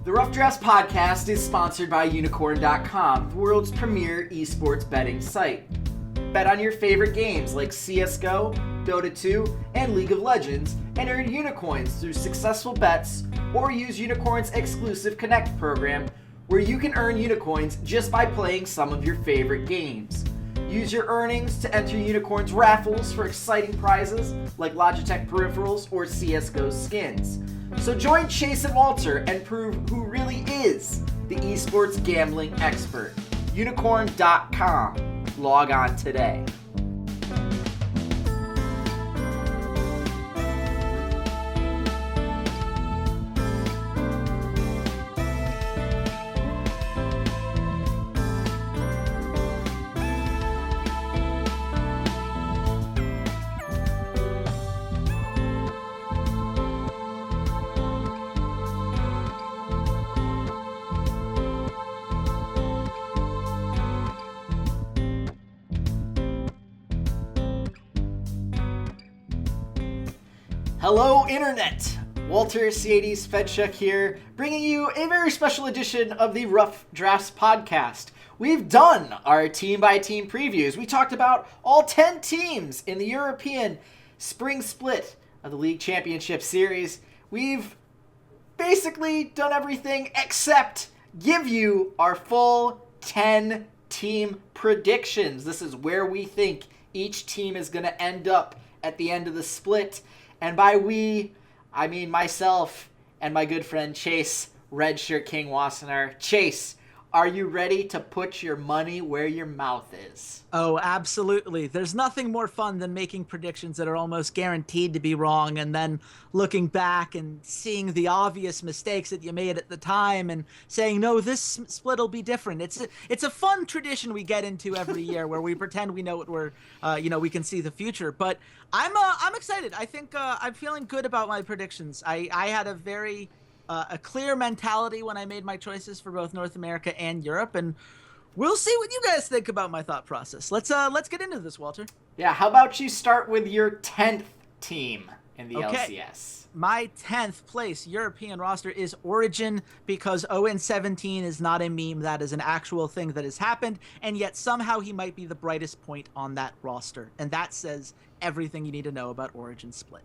The Rough Drafts podcast is sponsored by Unicorn.com, the world's premier esports betting site. Bet on your favorite games like CSGO, Dota 2, and League of Legends, and earn Unicoins through successful bets, or use Unicorn's exclusive Connect program, where you can earn Unicoins just by playing some of your favorite games. Use your earnings to enter Unicorn's raffles for exciting prizes like Logitech peripherals or CSGO skins. So join Chase and Walter and prove who really is the esports gambling expert. Unicorn.com. Log on today. Hello, Internet! Walter, Ceades, Fedczuk here, bringing you a very special edition of the Rough Drafts podcast. We've done our team-by-team previews. We talked about all 10 teams in the European spring split of the League Championship Series. We've basically done everything except give you our full 10 team predictions. This is where we think each team is going to end up at the end of the split. And by we, I mean myself and my good friend Chase, RedShirtKing Wassenar. Chase, are you ready to put your money where your mouth is? Oh, absolutely. There's nothing more fun than making predictions that are almost guaranteed to be wrong and then looking back and seeing the obvious mistakes that you made at the time and saying, no, this split will be different. It's a fun tradition we get into every year where we pretend we know what we can see the future. But I'm excited. I think I'm feeling good about my predictions. I had a clear mentality when I made my choices for both North America and Europe, and we'll see what you guys think about my thought process. Let's get into this, Walter. Yeah, how about you start with your 10th team in the LCS? My 10th place European roster is Origin, because 0-17 is not a meme. That is an actual thing that has happened, and yet somehow he might be the brightest point on that roster, and that says everything you need to know about Origin split.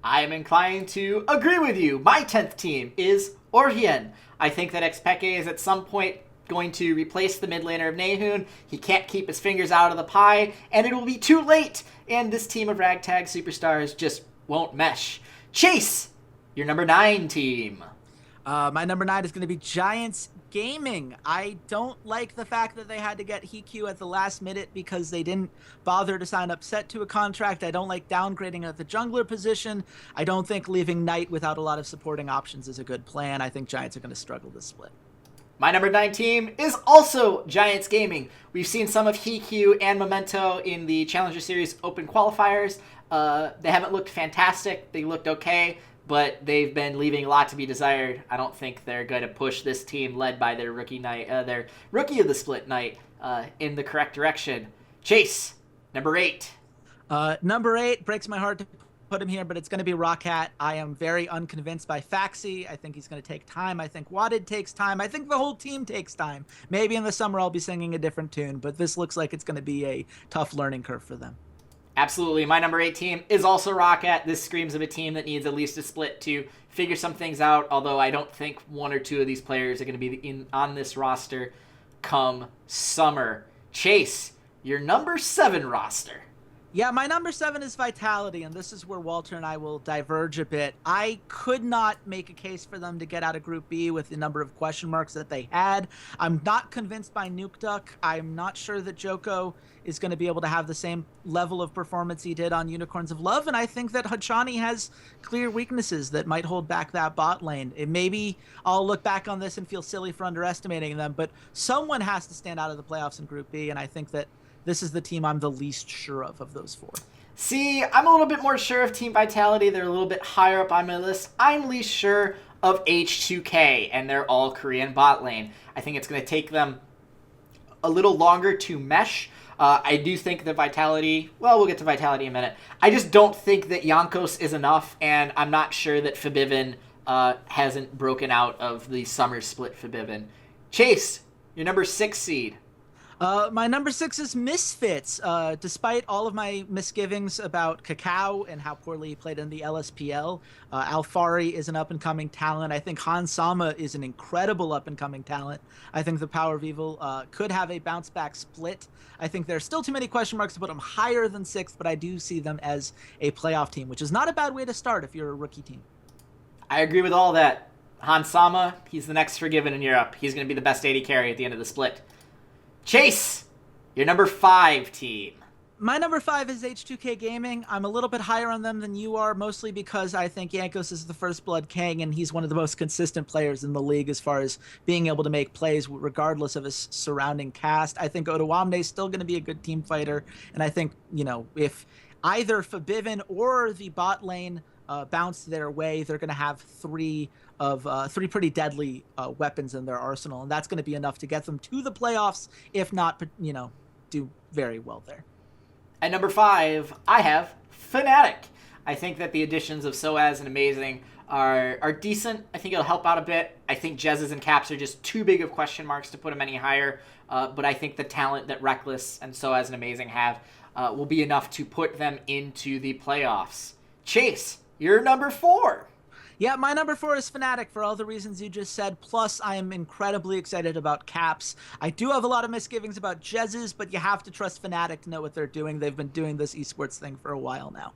I am inclined to agree with you. My 10th team is Orhyen. I think that Xpeke is at some point going to replace the mid laner of Nehun. He can't keep his fingers out of the pie, and it will be too late, and this team of ragtag superstars just won't mesh. Chase, your number 9 team. My number 9 is going to be Giants Gaming. I don't like the fact that they had to get Hikyu at the last minute because they didn't bother to sign up Set to a contract. I don't like downgrading at the jungler position. I don't think leaving Knight without a lot of supporting options is a good plan. I think Giants are going to struggle this split. My number 9 team is also Giants Gaming. We've seen some of Hikyu and Memento in the Challenger Series Open qualifiers. They haven't looked fantastic. They looked okay, but they've been leaving a lot to be desired. I don't think they're going to push this team led by their rookie of the split Knight, in the correct direction. Chase, number 8. Number 8 breaks my heart to put him here, but it's going to be Roccat. I am very unconvinced by Faxi. I think he's going to take time. I think Wadded takes time. I think the whole team takes time. Maybe in the summer I'll be singing a different tune, but this looks like it's going to be a tough learning curve for them. Absolutely. My number 8 team is also Roccat. This screams of a team that needs at least a split to figure some things out, although I don't think one or two of these players are going to be on this roster come summer. Chase, your number 7 roster. Yeah, my number 7 is Vitality, and this is where Walter and I will diverge a bit. I could not make a case for them to get out of Group B with the number of question marks that they had. I'm not convinced by Nuke Duck. I'm not sure that Joko is going to be able to have the same level of performance he did on Unicorns of Love, and I think that Hachani has clear weaknesses that might hold back that bot lane. Maybe I'll look back on this and feel silly for underestimating them, but someone has to stand out of the playoffs in Group B, and I think that this is the team I'm the least sure of those 4. See, I'm a little bit more sure of Team Vitality. They're a little bit higher up on my list. I'm least sure of H2K and their all-Korean bot lane. I think it's going to take them a little longer to mesh. I do think that Vitality, well, we'll get to Vitality in a minute. I just don't think that Jankos is enough, and I'm not sure that Fabivin hasn't broken out of the summer split for Bivin. Chase, your number 6 seed. My number 6 is Misfits. Despite all of my misgivings about Cacao and how poorly he played in the LSPL, Alfari is an up-and-coming talent. I think Han Sama is an incredible up-and-coming talent. I think the Power of Evil could have a bounce-back split. I think there's still too many question marks to put them higher than 6th, but I do see them as a playoff team, which is not a bad way to start if you're a rookie team. I agree with all that. Han Sama, he's the next Forgiven in Europe. He's going to be the best AD carry at the end of the split. Chase, your number 5 team. My number 5 is H2K Gaming. I'm a little bit higher on them than you are, mostly because I think Yankos is the First Blood King, and he's one of the most consistent players in the league as far as being able to make plays regardless of his surrounding cast. I think Otoamne is still going to be a good team fighter, and I think, if either Fabivin or the bot lane bounce their way, they're going to have three pretty deadly weapons in their arsenal, and that's going to be enough to get them to the playoffs, if not, do very well there. At number 5, I have Fnatic. I think that the additions of Ceades and Amazing are decent. I think it'll help out a bit. I think Jezzes and Caps are just too big of question marks to put them any higher, but I think the talent that Reckless and Ceades and Amazing have will be enough to put them into the playoffs. Chase, you're number 4. Yeah, my number 4 is Fnatic for all the reasons you just said, plus I am incredibly excited about Caps. I do have a lot of misgivings about Jezzes, but you have to trust Fnatic to know what they're doing. They've been doing this esports thing for a while now.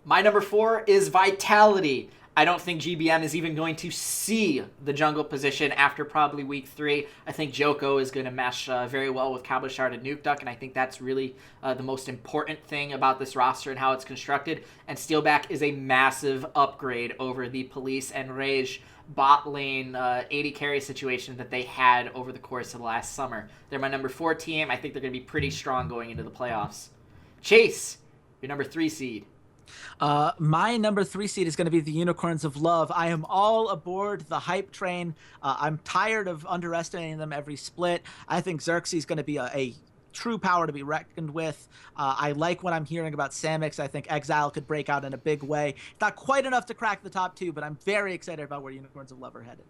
My number 4 is Vitality. I don't think GBM is even going to see the jungle position after probably week 3. I think Joko is going to mesh very well with Cabochard and Nukeduck, and I think that's really the most important thing about this roster and how it's constructed. And Steelback is a massive upgrade over the Police and Rage bot lane 80 carry situation that they had over the course of the last summer. They're my number 4 team. I think they're going to be pretty strong going into the playoffs. Chase, your number 3 seed. My number 3 seed is going to be the Unicorns of Love. I am all aboard the hype train. I'm tired of underestimating them every split. I think Xerxes is going to be a true power to be reckoned with. I like what I'm hearing about Samix. I think Exile could break out in a big way. Not quite enough to crack the top 2, but I'm very excited about where Unicorns of Love are headed.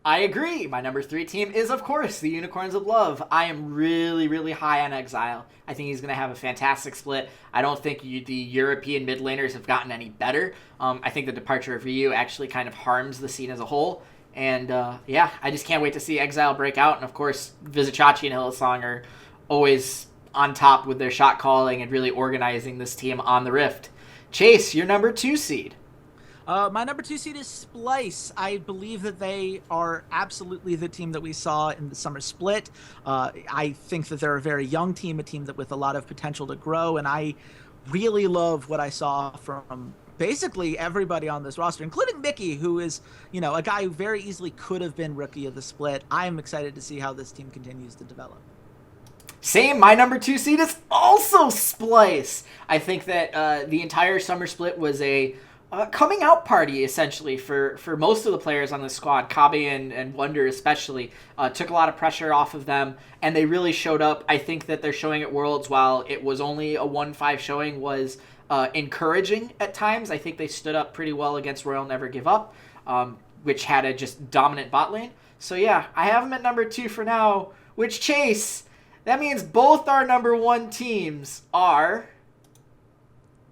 I agree. My number 3 team is, of course, the Unicorns of Love. I am really, really high on Exile. I think he's going to have a fantastic split. I don't think the European mid laners have gotten any better. I think the departure of Ryu actually kind of harms the scene as a whole. And, I just can't wait to see Exile break out. And, of course, Vizichachi and Hillsong are always on top with their shot calling and really organizing this team on the Rift. Chase, your number 2 seed. My number 2 seed is Splice. I believe that they are absolutely the team that we saw in the summer split. I think that they're a very young team, a team that with a lot of potential to grow, and I really love what I saw from basically everybody on this roster, including Mickey, who is, a guy who very easily could have been rookie of the split. I am excited to see how this team continues to develop. Same. My number 2 seed is also Splice. I think that the entire summer split was a coming out party, essentially, for most of the players on the squad. Kabe and Wonder especially took a lot of pressure off of them, and they really showed up. I think that their showing at Worlds, while it was only a 1-5 showing, was encouraging at times. I think they stood up pretty well against Royal Never Give Up, which had a just dominant bot lane. So yeah, I have them at number 2 for now, which, Chase, that means both our number 1 teams are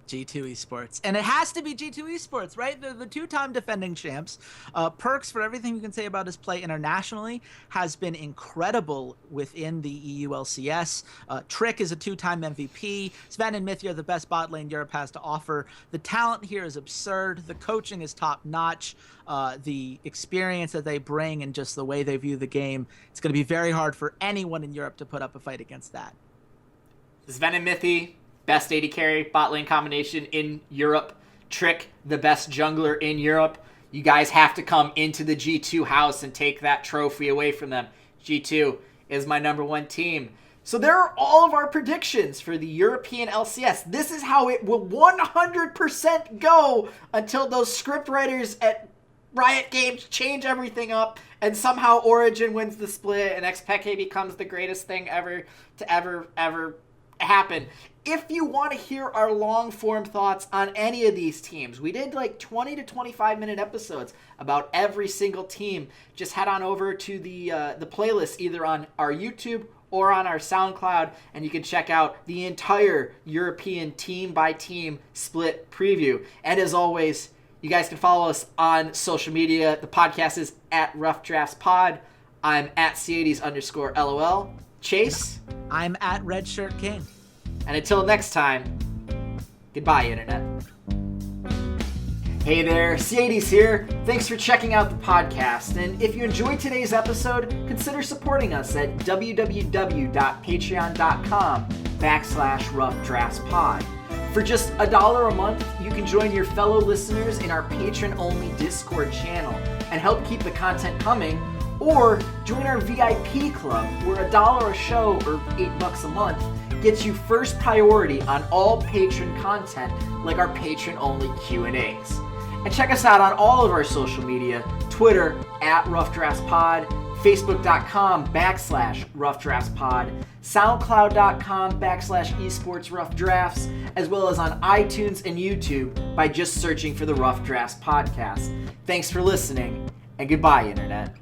G2 Esports. And it has to be G2 Esports, right? They're the 2-time defending champs. Perks, for everything you can say about his play internationally, has been incredible within the EULCS. Trick is a 2-time MVP. Sven and Mythia are the best bot lane Europe has to offer. The talent here is absurd. The coaching is top-notch. The experience that they bring and just the way they view the game, it's going to be very hard for anyone in Europe to put up a fight against that. Sven and Mythia, best AD carry bot lane combination in Europe. Trick, the best jungler in Europe. You guys have to come into the G2 house and take that trophy away from them. G2 is my number 1 team. So there are all of our predictions for the European LCS. This is how it will 100% go until those script writers at Riot Games change everything up and somehow Origin wins the split and XPK becomes the greatest thing ever to ever happen. If you want to hear our long-form thoughts on any of these teams, we did like 20 to 25-minute episodes about every single team. Just head on over to the playlist either on our YouTube or on our SoundCloud, and you can check out the entire European team-by-team split preview. And as always, you guys can follow us on social media. The podcast is at Rough Drafts Pod. I'm at Ceades_LOL. Chase? I'm at RedShirtKing. And until next time, goodbye, Internet. Hey there, Ceades here. Thanks for checking out the podcast. And if you enjoyed today's episode, consider supporting us at www.patreon.com/roughdraftspod. For just $1 a month, you can join your fellow listeners in our patron-only Discord channel and help keep the content coming, or join our VIP club where $1 a show or $8 a month gets you first priority on all patron content like our patron-only Q&As. And check us out on all of our social media, Twitter at @RoughDraftsPod, Facebook.com/RoughDraftsPod, SoundCloud.com/esportsroughdrafts, as well as on iTunes and YouTube by just searching for the Rough Drafts Podcast. Thanks for listening, and goodbye, Internet.